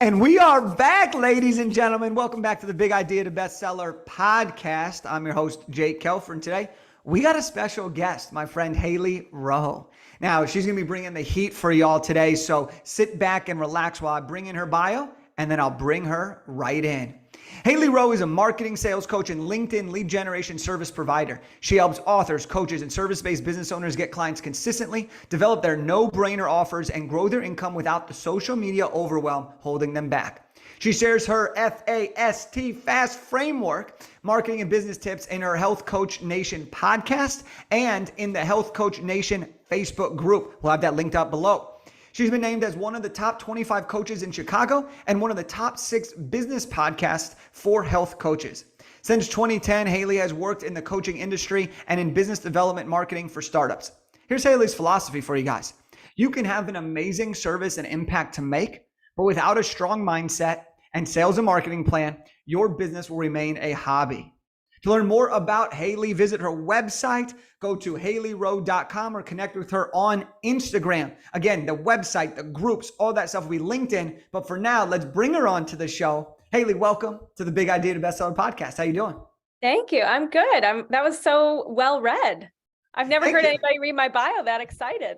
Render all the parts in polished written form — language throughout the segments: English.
And we are back, ladies and gentlemen. Welcome back to the Big Idea to Bestseller podcast. I'm your host, Jake Kelfer, and today we got a special guest, my friend Hailey Rowe. Now, she's going to be bringing the heat for y'all today, so sit back and relax while I bring in her bio, and then I'll bring her right in. Hailey Rowe is a marketing sales coach and LinkedIn lead generation service provider. She helps authors, coaches, and service-based business owners get clients consistently, develop their no-brainer offers, and grow their income without the social media overwhelm holding them back. She shares her FAST framework, marketing and business tips in her Health Coach Nation podcast and in the Health Coach Nation Facebook group. We'll have that linked up below. She's been named as one of the top 25 coaches in Chicago and one of the top 6 business podcasts for health coaches. Since 2010, Hailey has worked in the coaching industry and in business development marketing for startups. Here's Hailey's philosophy for you guys. You can have an amazing service and impact to make, but without a strong mindset and sales and marketing plan, your business will remain a hobby. To learn more about Hailey, visit her website, go to haileyrowe.com or connect with her on Instagram. Again, the website, the groups, all that stuff will be linked in. But for now, let's bring her on to the show. Hailey, welcome to the Big Idea to Bestseller podcast. How you doing? Thank you. I'm good. That was so well read. I've never heard anybody read my bio that excited.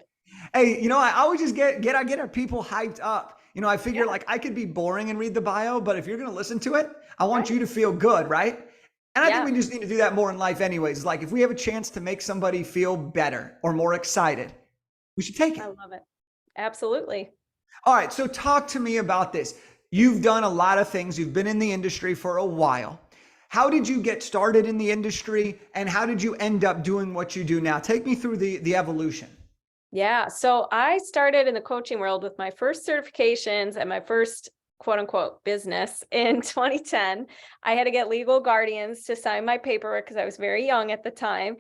Hey, I always just get our people hyped up. I figure like I could be boring and read the bio, but if you're going to listen to it, I want you to feel good, right? And I think we just need to do that more in life anyways. Like if we have a chance to make somebody feel better or more excited, we should take it. I love it. Absolutely. All right. So talk to me about this. You've done a lot of things. You've been in the industry for a while. How did you get started in the industry and how did you end up doing what you do now? Take me through the evolution. Yeah. So I started in the coaching world with my first certifications and my first quote unquote business in 2010. I had to get legal guardians to sign my paperwork because I was very young at the time.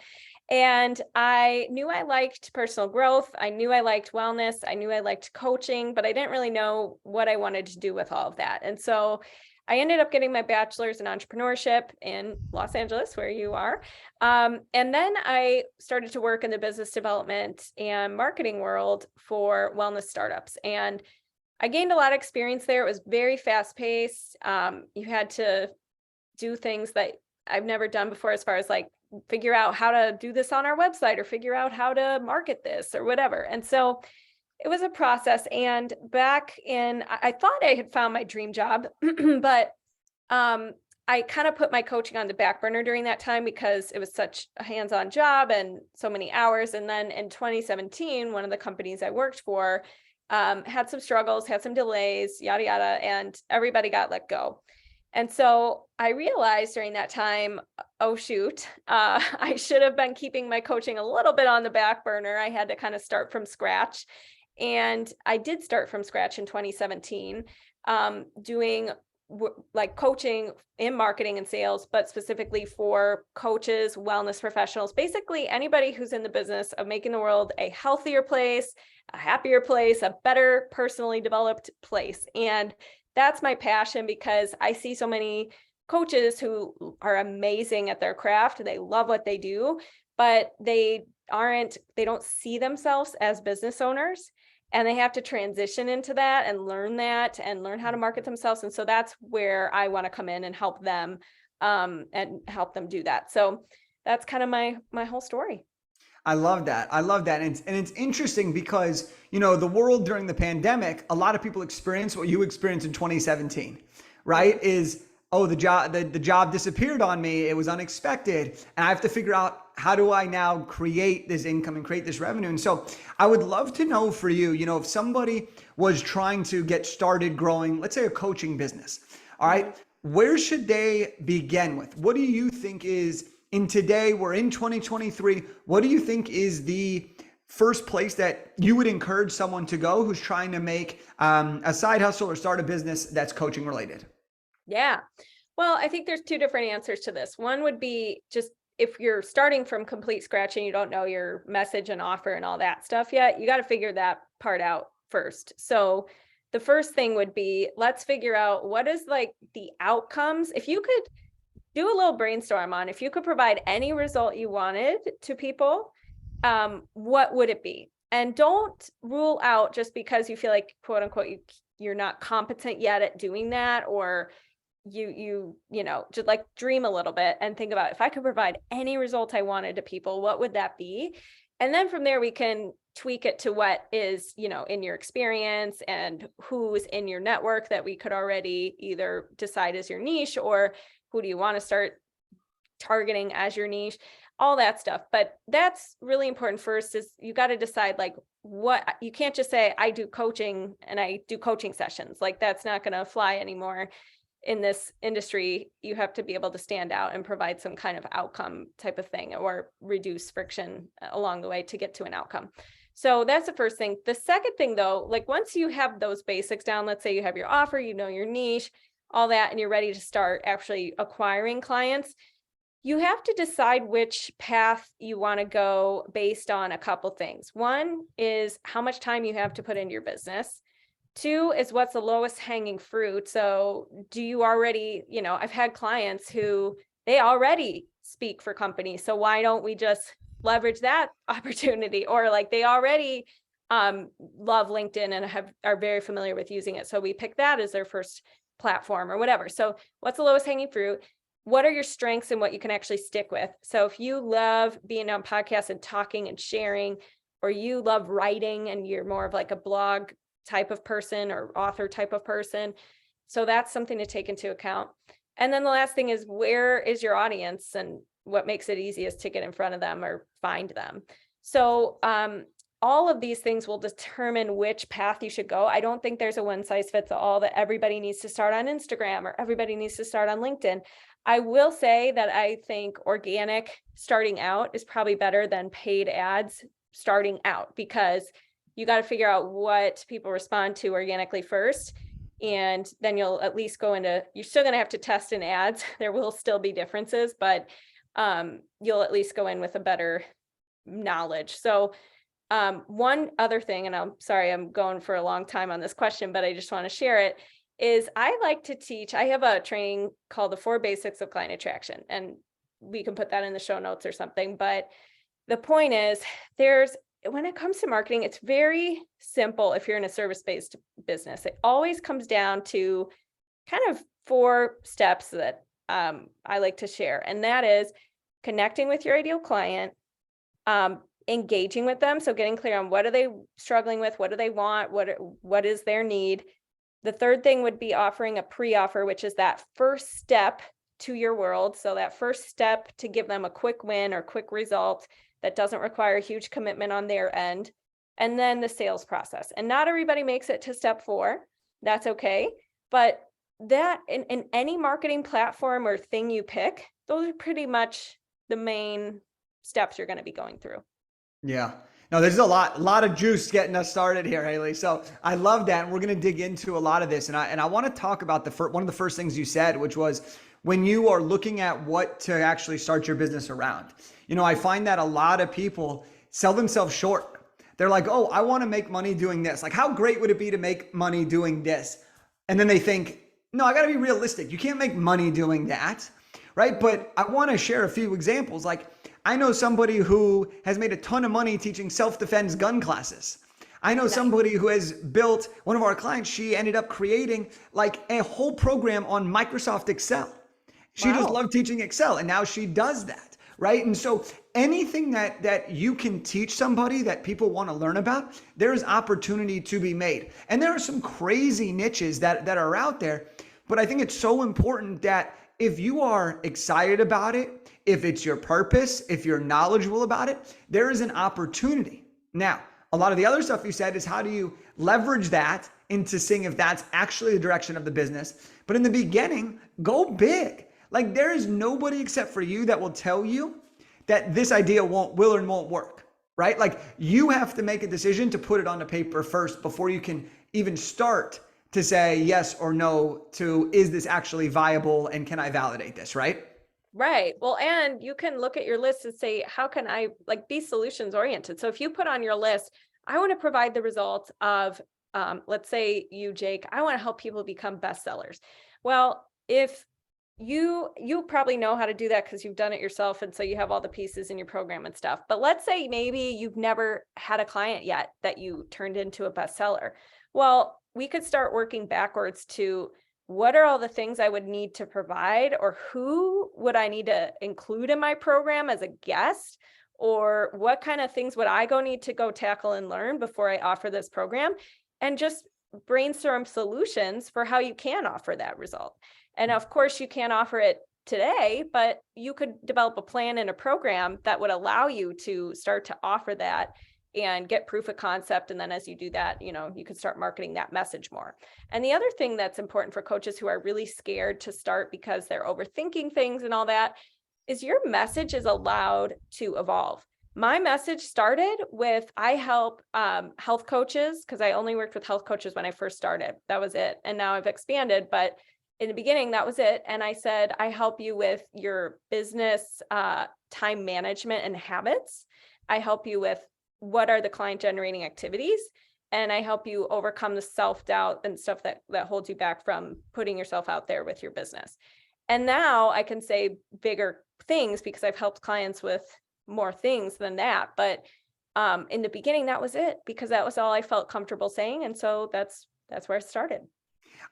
And I knew I liked personal growth. I knew I liked wellness. I knew I liked coaching, but I didn't really know what I wanted to do with all of that. And so I ended up getting my bachelor's in entrepreneurship in Los Angeles, where you are. And then I started to work in the business development and marketing world for wellness startups. And I gained a lot of experience there. It was very fast paced. You had to do things that I've never done before, as far as like figure out how to do this on our website or figure out how to market this or whatever. And so it was a process. And back in, I thought I had found my dream job, but I kind of put my coaching on the back burner during that time because it was such a hands-on job and so many hours. And then in 2017, one of the companies I worked for had some struggles, had some delays, yada, yada, and everybody got let go. And so I realized during that time, oh, shoot, I should have been keeping my coaching a little bit on the back burner. I had to kind of start from scratch. And I did start from scratch in 2017, doing like coaching in marketing and sales, but specifically for coaches, wellness professionals, basically anybody who's in the business of making the world a healthier place, a happier place, a better personally developed place. And that's my passion because I see so many coaches who are amazing at their craft. They love what they do, but they don't see themselves as business owners. And they have to transition into that and learn how to market themselves. And so that's where I want to come in and help them and help them do that. So that's kind of my whole story. I love that. And it's interesting because, the world during the pandemic, a lot of people experienced what you experienced in 2017, right? Is, oh, the job disappeared on me. It was unexpected. And I have to figure out, how do I now create this income and create this revenue? And so I would love to know for you, if somebody was trying to get started growing, let's say a coaching business, all right, where should they begin with? What do you think is, we're in 2023, what do you think is the first place that you would encourage someone to go who's trying to make a side hustle or start a business that's coaching related? Yeah. Well, I think there's two different answers to this. One would be just if you're starting from complete scratch and you don't know your message and offer and all that stuff yet, you got to figure that part out first. So the first thing would be, let's figure out what is like the outcomes. If you could do a little brainstorm on, if you could provide any result you wanted to people, what would it be? And don't rule out just because you feel like, quote unquote, you're not competent yet at doing that, or you know, just like dream a little bit and think about, if I could provide any result I wanted to people, what would that be? And then from there, we can tweak it to what is, you know, in your experience and who's in your network that we could already either decide as your niche, or who do you want to start targeting as your niche, all that stuff. But that's really important. First is you got to decide, like, what, you can't just say, I do coaching and I do coaching sessions. Like, that's not going to fly anymore in this industry. You have to be able to stand out and provide some kind of outcome type of thing, or reduce friction along the way to get to an outcome. So that's the first thing. The second thing though, like once you have those basics down, let's say you have your offer, you know, your niche, all that, and you're ready to start actually acquiring clients, you have to decide which path you want to go based on a couple things. One is how much time you have to put into your business. Two is what's the lowest hanging fruit. So do you already, you know, I've had clients who they already speak for companies. So why don't we just leverage that opportunity? Or like they already love LinkedIn and are very familiar with using it. So we pick that as their first platform or whatever. So what's the lowest hanging fruit? What are your strengths and what you can actually stick with? So if you love being on podcasts and talking and sharing, or you love writing and you're more of like a blog type of person or author type of person, so that's something to take into account. And then the last thing is, where is your audience and what makes it easiest to get in front of them or find them? So all of these things will determine which path you should go. I don't think there's a one size fits all, that everybody needs to start on Instagram or everybody needs to start on LinkedIn. I will say that I think organic starting out is probably better than paid ads starting out, because you got to figure out what people respond to organically first. And then you'll at least go into, you're still going to have to test in ads. There will still be differences, but you'll at least go in with a better knowledge. So one other thing, and I'm sorry, I'm going for a long time on this question, but I just want to share it, is I like to teach, I have a training called the 4 Basics of Client Attraction, and we can put that in the show notes or something. But the point is, when it comes to marketing, it's very simple if you're in a service-based business. It always comes down to kind of 4 steps that I like to share. And that is connecting with your ideal client, engaging with them. So getting clear on what are they struggling with? What do they want? What is their need? The third thing would be offering a pre-offer, which is that first step to your world. So that first step to give them a quick win or quick result that doesn't require a huge commitment on their end. And then the sales process. And not everybody makes it to step 4. That's okay. But that in any marketing platform or thing you pick, those are pretty much the main steps you're going to be going through. Yeah. No, there's a lot of juice getting us started here, Hailey. So I love that. And we're going to dig into a lot of this. And I want to talk about one of the first things you said, which was when you are looking at what to actually start your business around. You know, I find that a lot of people sell themselves short. They're like, oh, I want to make money doing this. Like, how great would it be to make money doing this? And then they think, no, I got to be realistic. You can't make money doing that, right? But I want to share a few examples. Like, I know somebody who has made a ton of money teaching self-defense gun classes. I know somebody who has built, one of our clients, she ended up creating like a whole program on Microsoft Excel. She just loved teaching Excel, and now she does that, right? And so anything that you can teach somebody that people want to learn about, there's opportunity to be made. And there are some crazy niches that are out there, but I think it's so important that if you are excited about it, if it's your purpose, if you're knowledgeable about it, there is an opportunity. Now, a lot of the other stuff you said is how do you leverage that into seeing if that's actually the direction of the business. But in the beginning, go big. Like, there is nobody except for you that will tell you that this idea will or won't work, right? Like, you have to make a decision to put it on the paper first before you can even start to say yes or no to, is this actually viable and can I validate this, right? Right. Well, and you can look at your list and say, how can I be solutions oriented? So if you put on your list, I want to provide the results of, let's say you, Jake, I want to help people become bestsellers. Well, if you probably know how to do that because you've done it yourself. And so you have all the pieces in your program and stuff. But let's say maybe you've never had a client yet that you turned into a bestseller. Well, we could start working backwards to what are all the things I would need to provide, or who would I need to include in my program as a guest, or what kind of things would I need to go tackle and learn before I offer this program, and just brainstorm solutions for how you can offer that result. And of course, you can't offer it today, but you could develop a plan and a program that would allow you to start to offer that and get proof of concept. And then as you do that, you can start marketing that message more. And the other thing that's important for coaches who are really scared to start because they're overthinking things and all that is your message is allowed to evolve. My message started with, I help health coaches, because I only worked with health coaches when I first started. That was it. And now I've expanded, but in the beginning, that was it. And I said, I help you with your business time management and habits. I help you with what are the client generating activities. And I help you overcome the self-doubt and stuff that holds you back from putting yourself out there with your business. And now I can say bigger things because I've helped clients with more things than that. But in the beginning, that was it, because that was all I felt comfortable saying. And so that's where I started.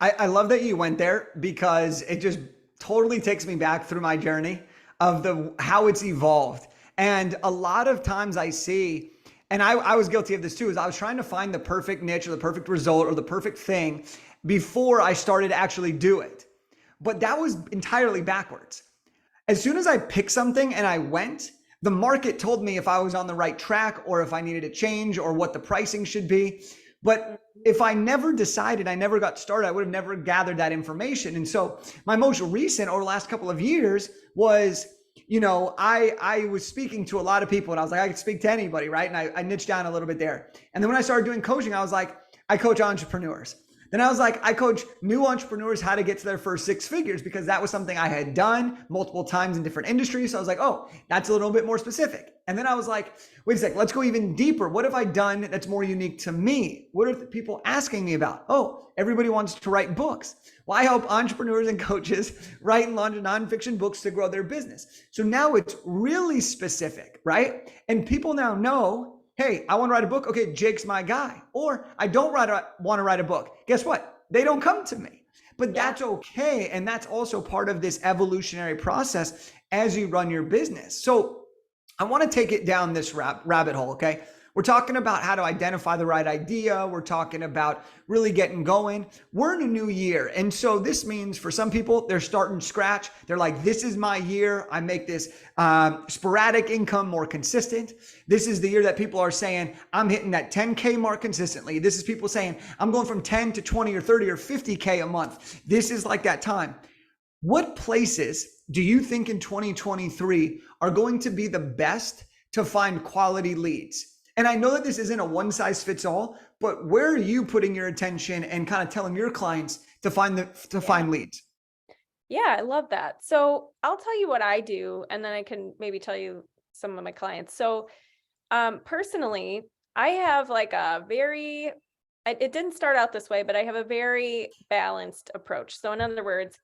I love that you went there, because it just totally takes me back through my journey of how it's evolved. And a lot of times I see, and I was guilty of this too, is I was trying to find the perfect niche or the perfect result or the perfect thing before I started to actually do it. But that was entirely backwards. As soon as I picked something and I went, the market told me if I was on the right track or if I needed to change or what the pricing should be. But if I never decided, I never got started, I would have never gathered that information. And so my most recent over the last couple of years was, I was speaking to a lot of people and I was like, I could speak to anybody, right? And I niched down a little bit there. And then when I started doing coaching, I was like, I coach entrepreneurs. Then I was like, I coach new entrepreneurs how to get to their first 6 figures, because that was something I had done multiple times in different industries. So I was like, oh, that's a little bit more specific. And then I was like, wait a sec, let's go even deeper. What have I done that's more unique to me? What are the people asking me about? Oh, everybody wants to write books. Well, I help entrepreneurs and coaches write and launch nonfiction books to grow their business. So now it's really specific, right? And people now know, hey, I want to write a book. Okay, Jake's my guy. Or I don't want to write a book. Guess what? They don't come to me. But that's okay. And that's also part of this evolutionary process as you run your business. So I want to take it down this rabbit hole, okay? We're talking about how to identify the right idea. We're talking about really getting going. We're in a new year. And so this means for some people, they're starting scratch. They're like, this is my year. I make this sporadic income more consistent. This is the year that people are saying, I'm hitting that 10K mark consistently. This is people saying, I'm going from 10 to 20 or 30 or 50K a month. This is like that time. What places do you think in 2023 are going to be the best to find quality leads? And I know that this isn't a one size fits all, but where are you putting your attention and kind of telling your clients to find leads? Yeah, I love that. So I'll tell you what I do, and then I can maybe tell you some of my clients. So personally, I have like it didn't start out this way, but I have a very balanced approach. So in other words,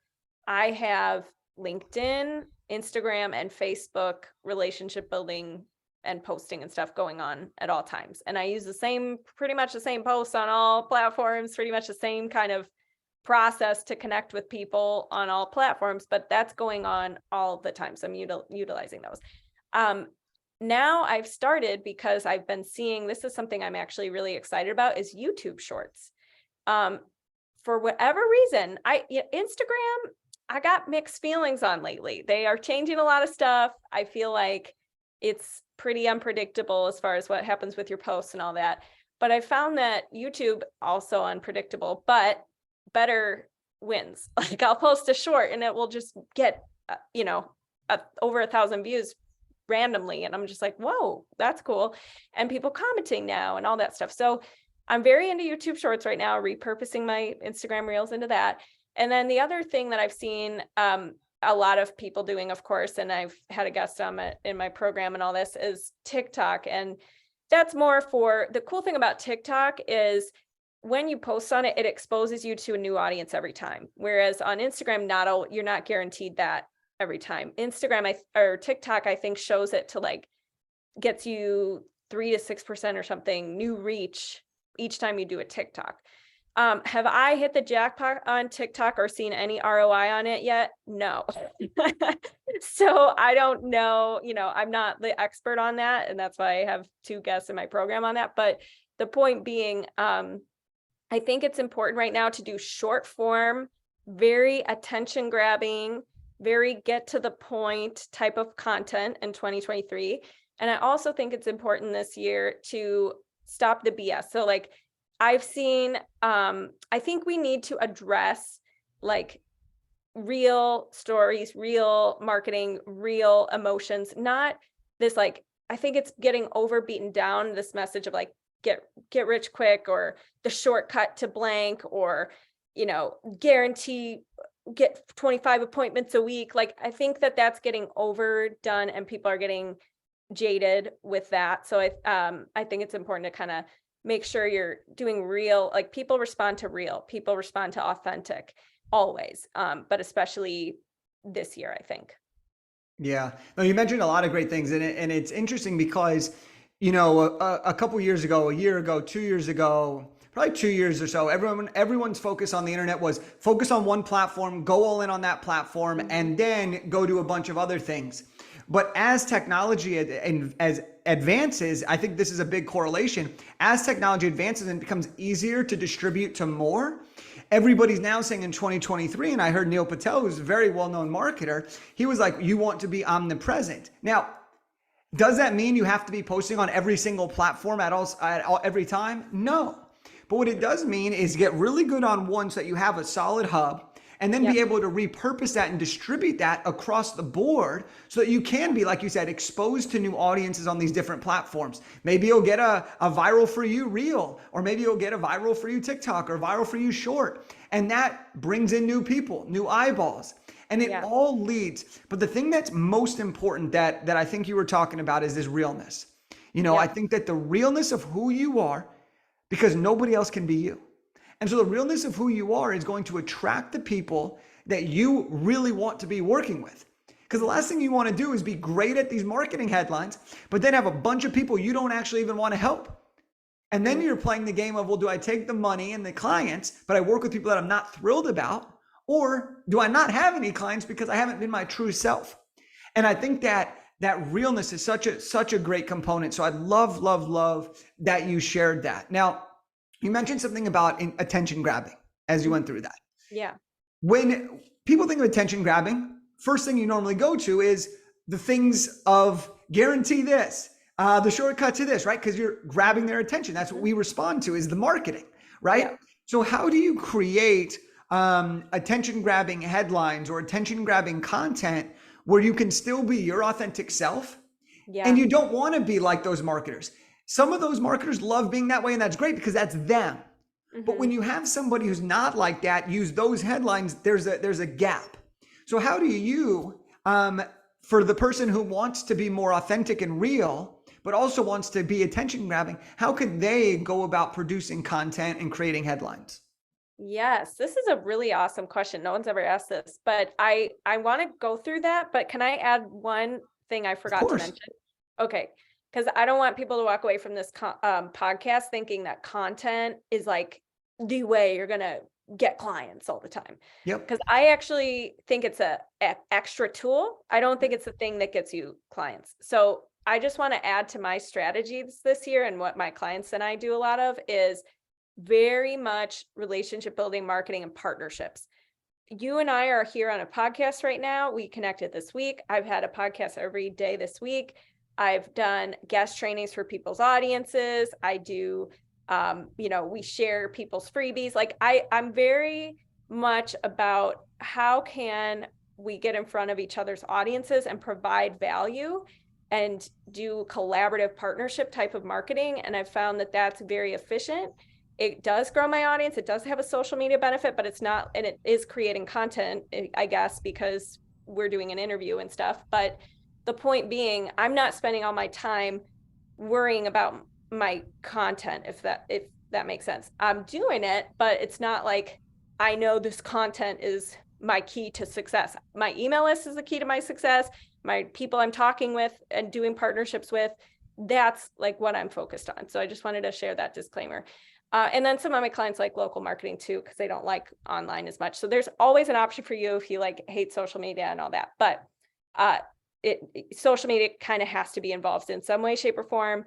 I have LinkedIn, Instagram, and Facebook relationship building and posting and stuff going on at all times. And I use pretty much the same posts on all platforms, pretty much the same kind of process to connect with people on all platforms, but that's going on all the time. So I'm utilizing those. Now I've started, because I've been seeing, this is something I'm actually really excited about, is YouTube Shorts. For whatever reason, Instagram, I got mixed feelings on lately. They are changing a lot of stuff. I feel like it's pretty unpredictable as far as what happens with your posts and all that. But I found that YouTube also unpredictable, but better wins. Like I'll post a short and it will just get, over 1,000 views randomly. And I'm just like, whoa, that's cool. And people commenting now and all that stuff. So I'm very into YouTube Shorts right now, repurposing my Instagram Reels into that. And then the other thing that I've seen a lot of people doing, of course, and I've had a guest on it in my program and all this, is TikTok. And that's more for, the cool thing about TikTok is when you post on it, it exposes you to a new audience every time. Whereas on Instagram, you're not guaranteed that every time. Instagram or TikTok, I think shows it to like gets you 3 to 6% or something new reach each time you do a TikTok. Have I hit the jackpot on TikTok or seen any ROI on it yet? No. So I don't know, I'm not the expert on that. And that's why I have 2 guests in my program on that. But the point being, I think it's important right now to do short form, very attention grabbing, very get to the point type of content in 2023. And I also think it's important this year to stop the BS. So like I've seen, I think we need to address like real stories, real marketing, real emotions, not this like, I think it's getting overbeaten down, this message of like, get rich quick, or the shortcut to blank, or, guarantee get 25 appointments a week. Like, I think that's getting overdone and people are getting jaded with that. So I think it's important to kind of make sure you're doing real, like people respond to real, people respond to authentic always. But especially this year, I think. Yeah. No, you mentioned a lot of great things, and it's interesting because, a couple years ago, a year ago, 2 years ago, probably 2 years or so, everyone's focus on the internet was focus on one platform, go all in on that platform, and then go do a bunch of other things. But as technology as advances, I think this is a big correlation. As technology advances and becomes easier to distribute to more, everybody's now saying in 2023, and I heard Neil Patel, who's a very well-known marketer, he was like, you want to be omnipresent. Now, does that mean you have to be posting on every single platform every time? No. But what it does mean is get really good on one so that you have a solid hub, and then be able to repurpose that and distribute that across the board so that you can be, like you said, exposed to new audiences on these different platforms. Maybe you'll get a viral for you reel, or maybe you'll get a viral for you TikTok, or viral for you short. And that brings in new people, new eyeballs. And it all leads. But the thing that's most important that I think you were talking about is this realness. I think that the realness of who you are, because nobody else can be you. And so the realness of who you are is going to attract the people that you really want to be working with. Because the last thing you want to do is be great at these marketing headlines, but then have a bunch of people you don't actually even want to help. And then you're playing the game of, well, do I take the money and the clients, but I work with people that I'm not thrilled about? Or do I not have any clients because I haven't been my true self? And I think that realness is such a great component. So I love that you shared that. Now, you mentioned something about attention grabbing as you went through that. Yeah. When people think of attention grabbing, first thing you normally go to is the things of guarantee this, the shortcut to this, right? Because you're grabbing their attention. That's what we respond to, is the marketing, right? Yeah. So how do you create attention grabbing headlines or attention grabbing content where you can still be your authentic self? Yeah. And you don't want to be like those marketers. Some of those marketers love being that way, and that's great because that's them. But when you have somebody who's not like that, use those headlines, there's a gap. So how do you, for the person who wants to be more authentic and real, but also wants to be attention grabbing, how could they go about producing content and creating headlines? Yes, this is a really awesome question. No one's ever asked this, but I want to go through that. But can I add one thing I forgot to mention? Okay. Because I don't want people to walk away from this podcast thinking that content is like the way you're going to get clients all the time. Yep. Because I actually think it's a extra tool. I don't think it's the thing that gets you clients. So I just want to add to my strategies this year, and what my clients and I do a lot of is very much relationship building, marketing, and partnerships. You and I are here on a podcast right now. We connected this week. I've had a podcast every day this week. I've done guest trainings for people's audiences. I do, we share people's freebies. Like I'm very much about how can we get in front of each other's audiences and provide value and do collaborative partnership type of marketing. And I've found that that's very efficient. It does grow my audience. It does have a social media benefit, but it's not, and it is creating content, I guess, because we're doing an interview and stuff. But the point being, I'm not spending all my time worrying about my content, if that makes sense. I'm doing it, but it's not like I know this content is my key to success. My email list is the key to my success. My people I'm talking with and doing partnerships with, that's like what I'm focused on. So I just wanted to share that disclaimer. And then some of my clients like local marketing too, because they don't like online as much. So there's always an option for you if you like hate social media and all that. But social media kind of has to be involved in some way, shape, or form.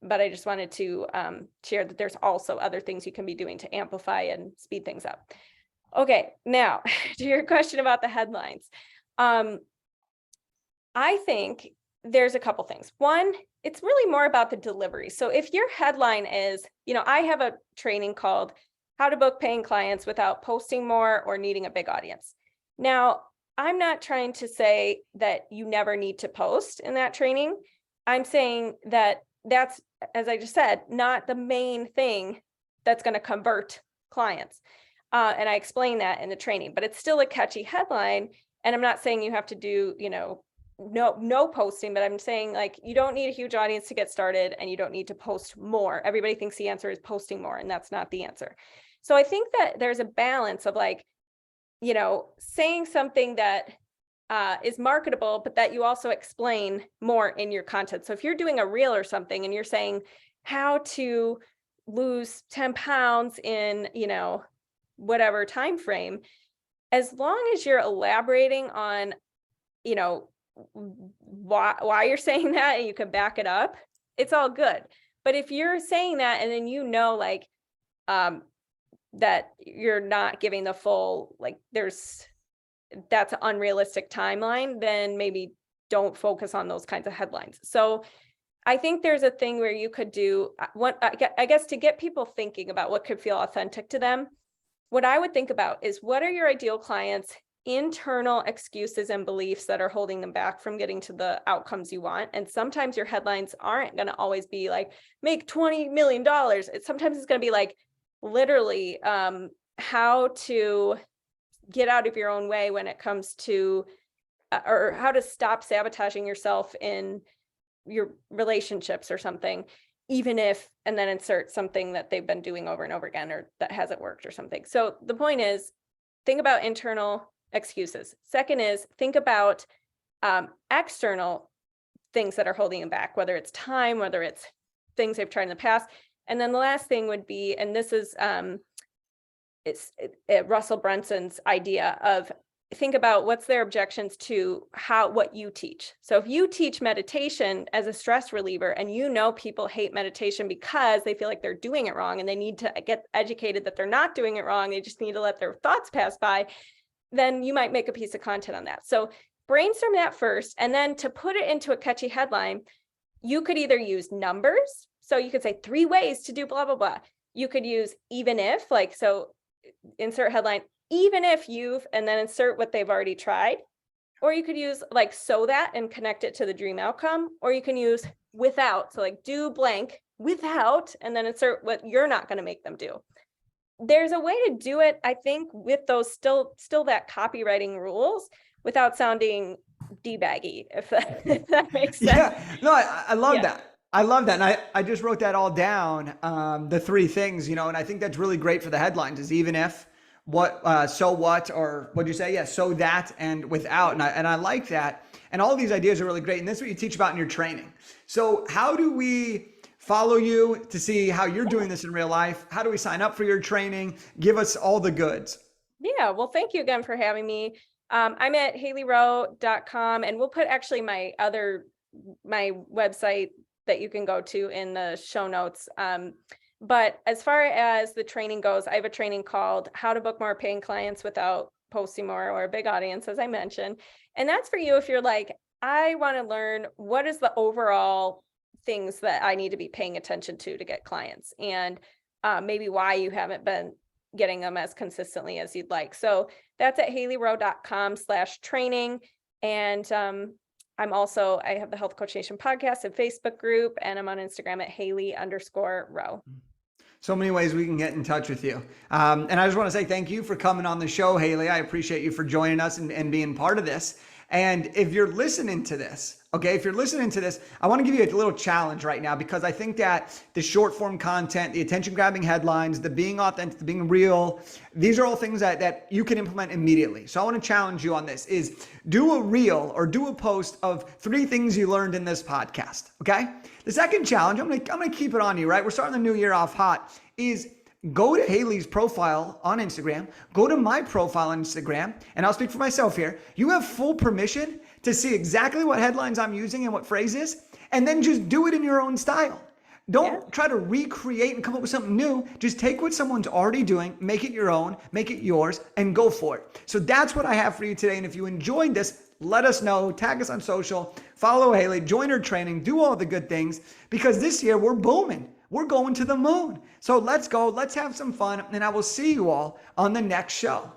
But I just wanted to share that there's also other things you can be doing to amplify and speed things up. Okay, now to your question about the headlines. I think there's a couple things. One, it's really more about the delivery. So if your headline is, I have a training called How to Book Paying Clients Without Posting More or Needing a Big Audience. Now, I'm not trying to say that you never need to post in that training. I'm saying that that's, as I just said, not the main thing that's going to convert clients. And I explain that in the training, but it's still a catchy headline. And I'm not saying you have to do, no posting, but I'm saying like, you don't need a huge audience to get started and you don't need to post more. Everybody thinks the answer is posting more, and that's not the answer. So I think that there's a balance of like, saying something that is marketable, but that you also explain more in your content. So if you're doing a reel or something and you're saying how to lose 10 pounds in, whatever time frame, as long as you're elaborating on, why you're saying that and you can back it up, it's all good. But if you're saying that and then like that you're not giving the full, like that's an unrealistic timeline, then maybe don't focus on those kinds of headlines. So I think there's a thing where you could do what I guess to get people thinking about what could feel authentic to them. What I would think about is, what are your ideal clients' internal excuses and beliefs that are holding them back from getting to the outcomes you want? And sometimes your headlines aren't going to always be like, make $20 million. Sometimes it's going to be like, literally, how to get out of your own way when it comes to, or how to stop sabotaging yourself in your relationships or something, even if, and then insert something that they've been doing over and over again, or that hasn't worked or something. So the point is, think about internal excuses. Second is, think about external things that are holding them back, whether it's time, whether it's things they've tried in the past. And then the last thing would be, and this is Russell Brunson's idea of, think about what's their objections to what you teach. So if you teach meditation as a stress reliever and people hate meditation because they feel like they're doing it wrong and they need to get educated that they're not doing it wrong, they just need to let their thoughts pass by, then you might make a piece of content on that. So brainstorm that first, and then to put it into a catchy headline, you could either use numbers. So you could say 3 ways to do blah, blah, blah. You could use even if, like, so insert headline, even if you've, and then insert what they've already tried. Or you could use like, so that, and connect it to the dream outcome. Or you can use without, so like do blank without, and then insert what you're not going to make them do. There's a way to do it, I think, with those still that copywriting rules without sounding debaggy, if that makes sense. Yeah, no, I love that. I love that. And I just wrote that all down, the 3 things, and I think that's really great for the headlines, is even if, what, so what, or what'd you say? Yeah, so that, and without. And I like that. And all these ideas are really great. And this is what you teach about in your training. So how do we follow you to see how you're doing this in real life? How do we sign up for your training? Give us all the goods. Yeah, well, thank you again for having me. I'm at haileyrowe.com, and we'll put actually my website that you can go to in the show notes. But as far as the training goes, I have a training called How to Book More Paying Clients Without Posting More or a Big Audience, as I mentioned. And that's for you if you're like, I want to learn what is the overall things that I need to be paying attention to get clients, and maybe why you haven't been getting them as consistently as you'd like. So that's at haileyrowe.com/training. And I have the Health Coach Nation podcast and Facebook group, and I'm on Instagram at Hailey_Rowe. So many ways we can get in touch with you. And I just want to say thank you for coming on the show, Hailey. I appreciate you for joining us and being part of this. And if you're listening to this, Okay, if you're listening to this, I want to give you a little challenge right now because I think that the short form content, the attention grabbing headlines, the being authentic, the being real, these are all things that you can implement immediately. So I want to challenge you on this is do a reel or do a post of 3 things you learned in this podcast. Okay. The second challenge, I'm gonna keep it on you, right? We're starting the new year off hot, is go to Hailey's profile on Instagram, go to my profile on Instagram, and I'll speak for myself here. You have full permission to see exactly what headlines I'm using and what phrases, and then just do it in your own style. Don't try to recreate and come up with something new. Just take what someone's already doing, make it your own, make it yours, and go for it. So that's what I have for you today. And if you enjoyed this, let us know, tag us on social, follow Hailey, join her training, do all the good things, because this year we're booming. We're going to the moon. So let's go, let's have some fun, and I will see you all on the next show.